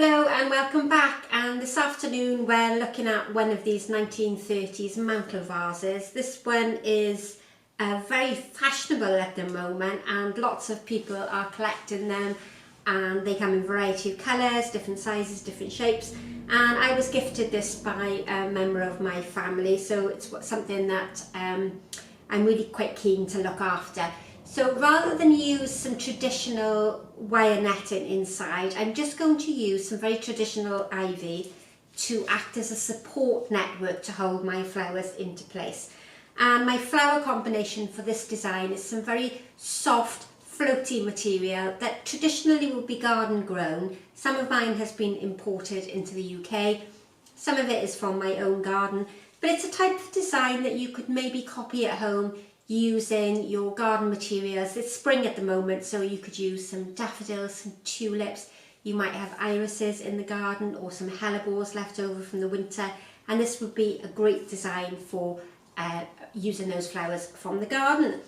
Hello and welcome back, and this afternoon we're looking at one of these 1930s mantle vases. This one is very fashionable at the moment and lots of people are collecting them, and they come in a variety of colours, different sizes, different shapes, and I was gifted this by a member of my family, so it's something that I'm really quite keen to look after. So rather than use some traditional wire netting inside, I'm just going to use some very traditional ivy to act as a support network to hold my flowers into place. And my flower combination for this design is some very soft, floaty material that traditionally would be garden grown. Some of mine has been imported into the UK, some of it is from my own garden, but it's a type of design that you could maybe copy at home using your garden materials. It's spring at the moment, so you could use some daffodils, some tulips, you might have irises in the garden or some hellebores left over from the winter, and this would be a great design for using those flowers from the garden.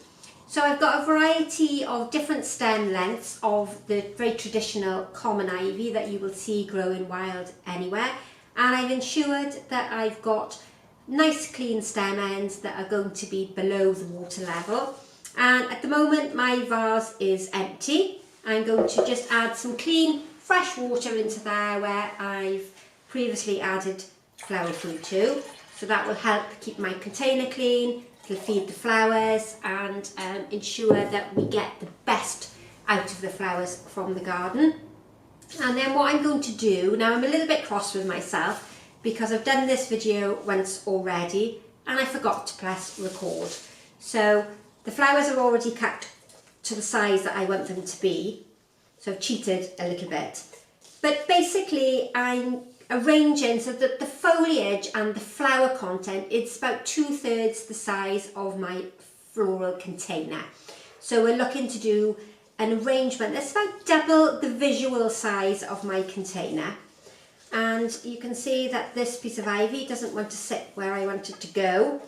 So I've got a variety of different stem lengths of the very traditional common ivy that you will see growing wild anywhere, and I've ensured that I've got nice clean stem ends that are going to be below the water level. And at the moment my vase is empty. I'm going to just add some clean fresh water into there where I've previously added flower food to, so that will help keep my container clean, it'll feed the flowers and ensure that we get the best out of the flowers from the garden. And then what I'm going to do, now I'm a little bit cross with myself because I've done this video once already and I forgot to press record. So the flowers are already cut to the size that I want them to be, so I've cheated a little bit. But basically I'm arranging so that the foliage and the flower content, it's about 2/3 the size of my floral container. So we're looking to do an arrangement that's about double the visual size of my container. And you can see that this piece of ivy doesn't want to sit where I want it to go.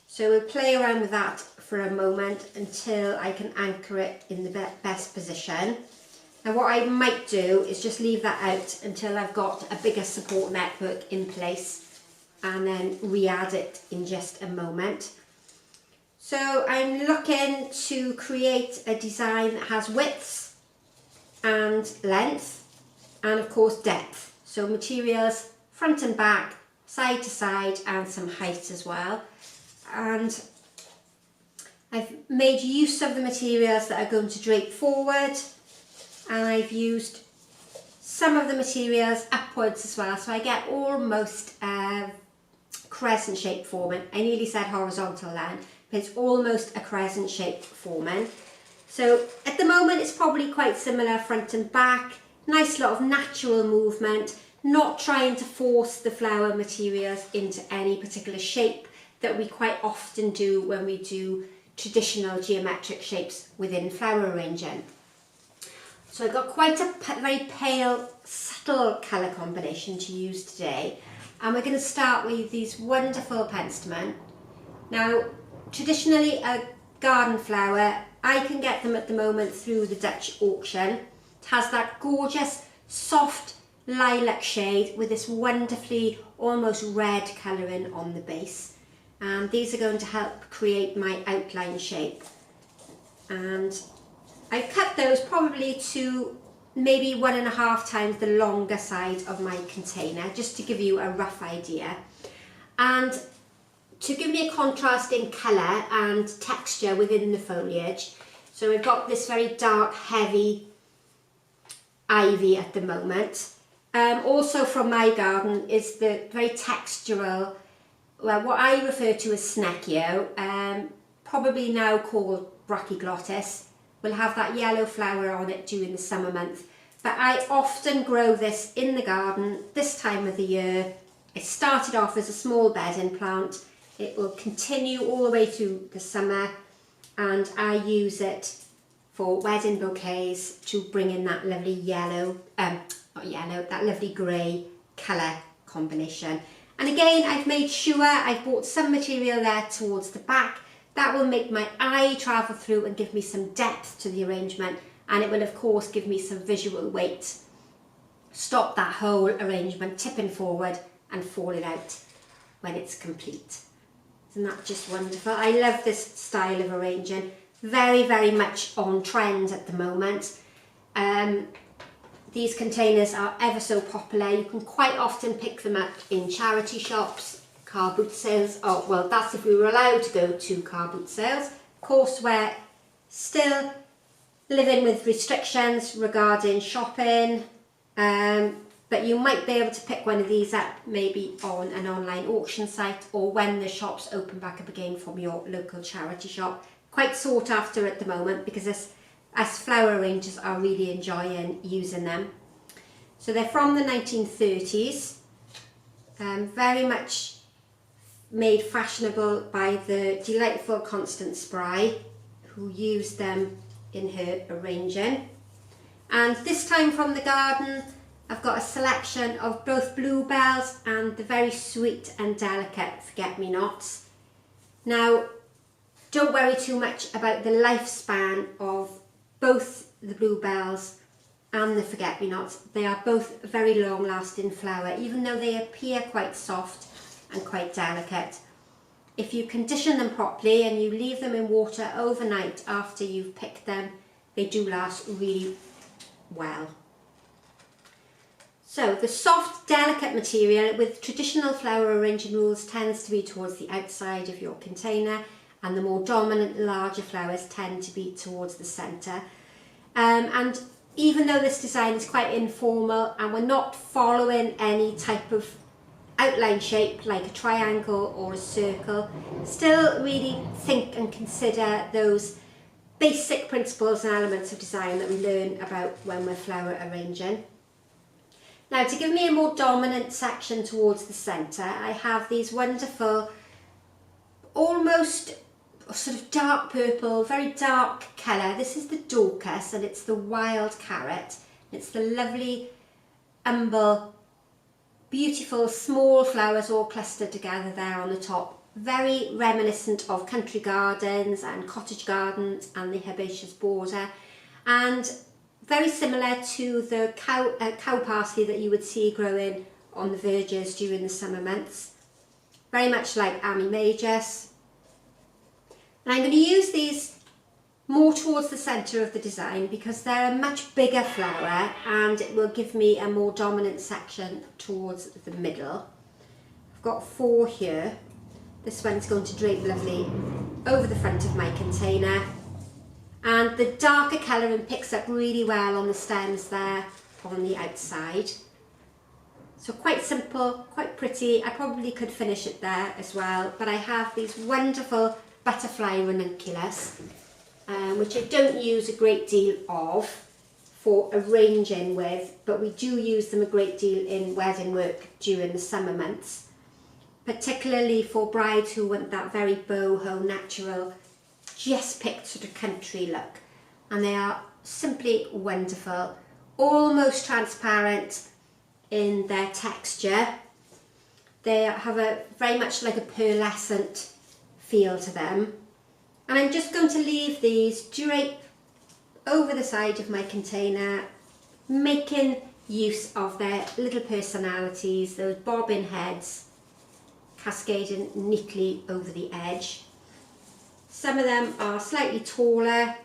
So we'll play around with that for a moment until I can anchor it in the best position. And what I might do is just leave that out until I've got a bigger support network in place and then re-add it in just a moment. So I'm looking to create a design that has width and length and of course depth. So materials front and back, side to side, and some height as well. And I've made use of the materials that are going to drape forward, and I've used some of the materials upwards as well, so I get almost a crescent shape forming. I nearly said horizontal then, but it's almost a crescent shape forming. So at the moment it's probably quite similar front and back, nice lot of natural movement, not trying to force the flower materials into any particular shape that we quite often do when we do traditional geometric shapes within flower arranging. So I've got quite a very pale, subtle colour combination to use today, and we're going to start with these wonderful Penstemon. Now, traditionally a garden flower, I can get them at the moment through the Dutch auction. It has that gorgeous, soft lilac shade with this wonderfully almost red colouring on the base, and these are going to help create my outline shape. And I've cut those probably to maybe 1.5 times the longer side of my container, just to give you a rough idea. And to give me a contrast in colour and texture within the foliage, so we've got this very dark, heavy ivy at the moment. Also from my garden is the very textural, well, what I refer to as Senecio, probably now called Brachyglottis. Will have that yellow flower on it during the summer month, but I often grow this in the garden this time of the year. It started off as a small bedding plant, it will continue all the way through the summer, and I use it for wedding bouquets to bring in that lovely yellow, that lovely grey colour combination. And again, I've made sure I've brought some material there towards the back. That will make my eye travel through and give me some depth to the arrangement, and it will of course give me some visual weight stop that whole arrangement tipping forward and falling out when it's complete. Isn't that just wonderful? I love this style of arranging. Very, very much on trend at the moment. These containers are ever so popular. You can quite often pick them up in charity shops, car boot sales. Oh, well, that's if we were allowed to go to car boot sales. Of course, we're still living with restrictions regarding shopping, but you might be able to pick one of these up maybe on an online auction site or when the shops open back up again from your local charity shop. Quite sought after at the moment because us flower arrangers are really enjoying using them. So they're from the 1930s, very much made fashionable by the delightful Constance Spry, who used them in her arranging. And this time from the garden, I've got a selection of both Bluebells and the very sweet and delicate forget-me-nots. Now, don't worry too much about the lifespan of both the Bluebells and the forget-me-nots. They are both very long-lasting flower, even though they appear quite soft and quite delicate. If you condition them properly and you leave them in water overnight after you've picked them, they do last really well. So the soft, delicate material with traditional flower arranging rules tends to be towards the outside of your container, and the more dominant, larger flowers tend to be towards the centre. And even though this design is quite informal and we're not following any type of outline shape like a triangle or a circle, still really think and consider those basic principles and elements of design that we learn about when we're flower arranging. Now, to give me a more dominant section towards the centre, I have these wonderful, almost sort of dark purple, very dark colour. This is the Dorcas and it's the wild carrot. It's the lovely umbel, beautiful small flowers all clustered together there on the top. Very reminiscent of country gardens and cottage gardens and the herbaceous border, and very similar to the cow parsley that you would see growing on the verges during the summer months. Very much like Ammi Majus. And I'm going to use these more towards the centre of the design because they're a much bigger flower and it will give me a more dominant section towards the middle. I've got 4 here. This one's going to drape lovely over the front of my container. And the darker colouring picks up really well on the stems there on the outside. So quite simple, quite pretty. I probably could finish it there as well, but I have these wonderful butterfly ranunculus, which I don't use a great deal of for arranging with, but we do use them a great deal in wedding work during the summer months, particularly for brides who want that very boho, natural, just picked sort of country look. And they are simply wonderful, almost transparent in their texture. They have a very much like a pearlescent feel to them. And I'm just going to leave these drape over the side of my container, making use of their little personalities, those bobbin heads cascading neatly over the edge. Some of them are slightly taller.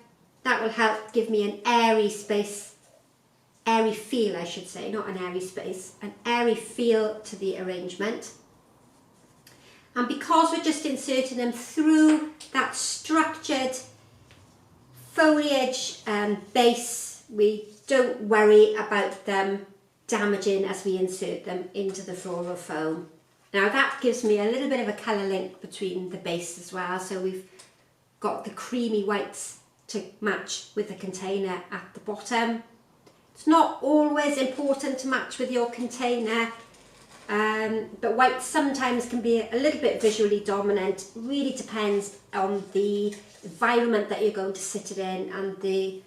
That will help give me an airy space, airy feel I should say, not an airy space, an airy feel to the arrangement. And because we're just inserting them through that structured foliage base, we don't worry about them damaging as we insert them into the floral foam. Now that gives me a little bit of a colour link between the base as well, so we've got the creamy whites to match with the container at the bottom. It's not always important to match with your container, but white sometimes can be a little bit visually dominant. It really depends on the environment that you're going to sit it in and the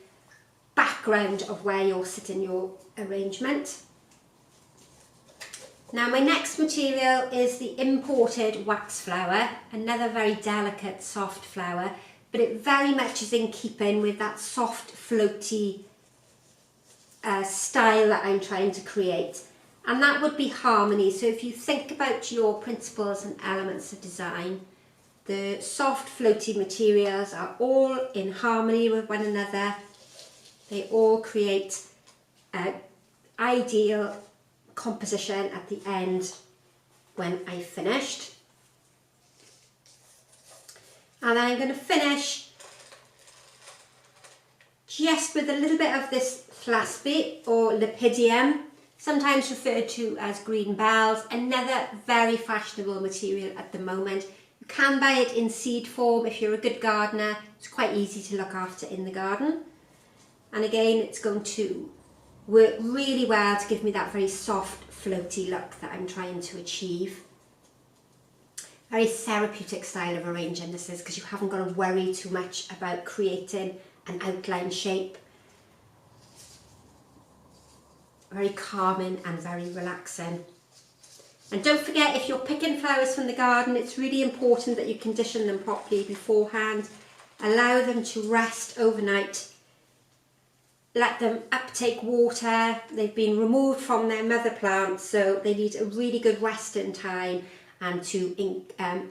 background of where you're sitting your arrangement. Now my next material is the imported wax flower, another very delicate soft flower, but it very much is in keeping with that soft floaty style that I'm trying to create, and that would be harmony. So if you think about your principles and elements of design, the soft floaty materials are all in harmony with one another. They all create an ideal composition at the end when I've finished. And then I'm going to finish just with a little bit of this flaspy or lepidium, sometimes referred to as green bells, another very fashionable material at the moment. You can buy it in seed form if you're a good gardener. It's quite easy to look after in the garden. And again, it's going to work really well to give me that very soft, floaty look that I'm trying to achieve. Very therapeutic style of arranging this is, because you haven't got to worry too much about creating an outline shape. Very calming and very relaxing. And don't forget, if you're picking flowers from the garden, it's really important that you condition them properly beforehand. Allow them to rest overnight. Let them uptake water. They've been removed from their mother plant, so they need a really good resting time and to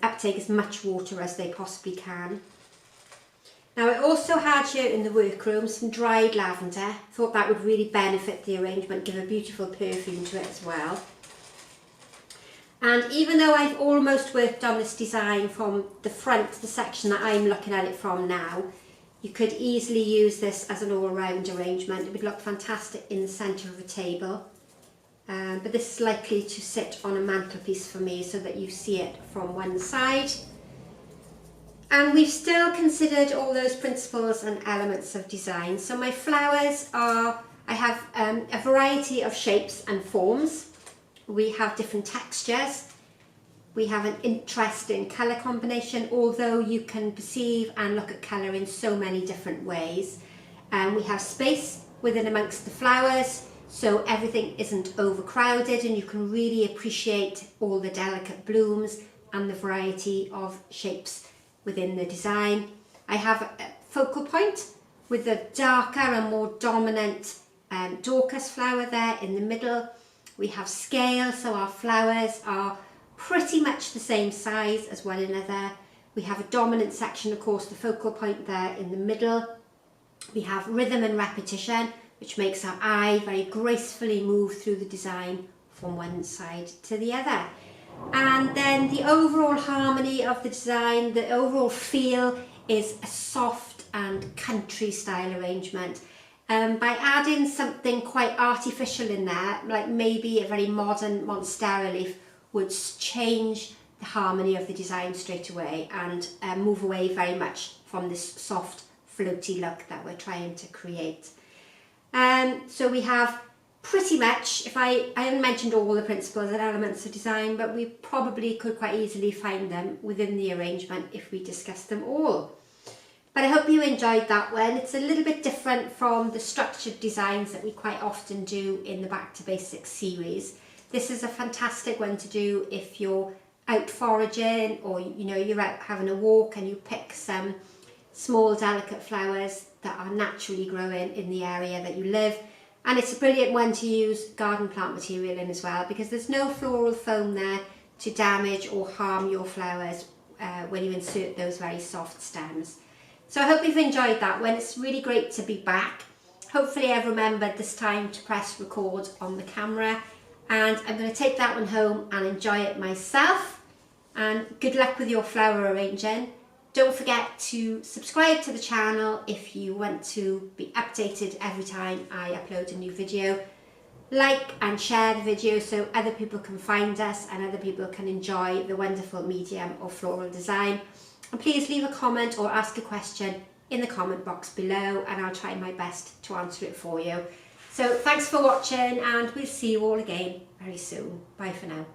uptake as much water as they possibly can. Now, I also had here in the workroom some dried lavender. Thought that would really benefit the arrangement, give a beautiful perfume to it as well. And even though I've almost worked on this design from the front, the section that I'm looking at it from now, you could easily use this as an all-round arrangement. It would look fantastic in the centre of a table. But this is likely to sit on a mantelpiece for me so that you see it from one side. And we've still considered all those principles and elements of design. So my flowers are, I have a variety of shapes and forms. We have different textures. We have an interesting colour combination, although you can perceive and look at colour in so many different ways. We have space within amongst the flowers, so everything isn't overcrowded and you can really appreciate all the delicate blooms and the variety of shapes within the design. I have a focal point with the darker and more dominant Dorcas flower there in the middle. We have scale, so our flowers are pretty much the same size as one another. We have a dominant section, of course, the focal point there in the middle. We have rhythm and repetition, which makes our eye very gracefully move through the design from one side to the other. And then the overall harmony of the design, the overall feel is a soft and country style arrangement. By adding something quite artificial in there, like maybe a very modern monstera leaf, would change the harmony of the design straight away and move away very much from this soft, floaty look that we're trying to create. So we have pretty much, if I haven't mentioned all the principles and elements of design, but we probably could quite easily find them within the arrangement if we discussed them all. But I hope you enjoyed that one. It's a little bit different from the structured designs that we quite often do in the Back to Basics series. This is a fantastic one to do if you're out foraging, or you're out having a walk and you pick some small delicate flowers that are naturally growing in the area that you live. And it's a brilliant one to use garden plant material in as well, because there's no floral foam there to damage or harm your flowers when you insert those very soft stems. So I hope you've enjoyed that one. It's really great to be back. Hopefully I've remembered this time to press record on the camera, and I'm going to take that one home and enjoy it myself. And good luck with your flower arranging. Don't forget to subscribe to the channel if you want to be updated every time I upload a new video. Like and share the video so other people can find us and other people can enjoy the wonderful medium of floral design. And please leave a comment or ask a question in the comment box below, and I'll try my best to answer it for you. So thanks for watching, and we'll see you all again very soon. Bye for now.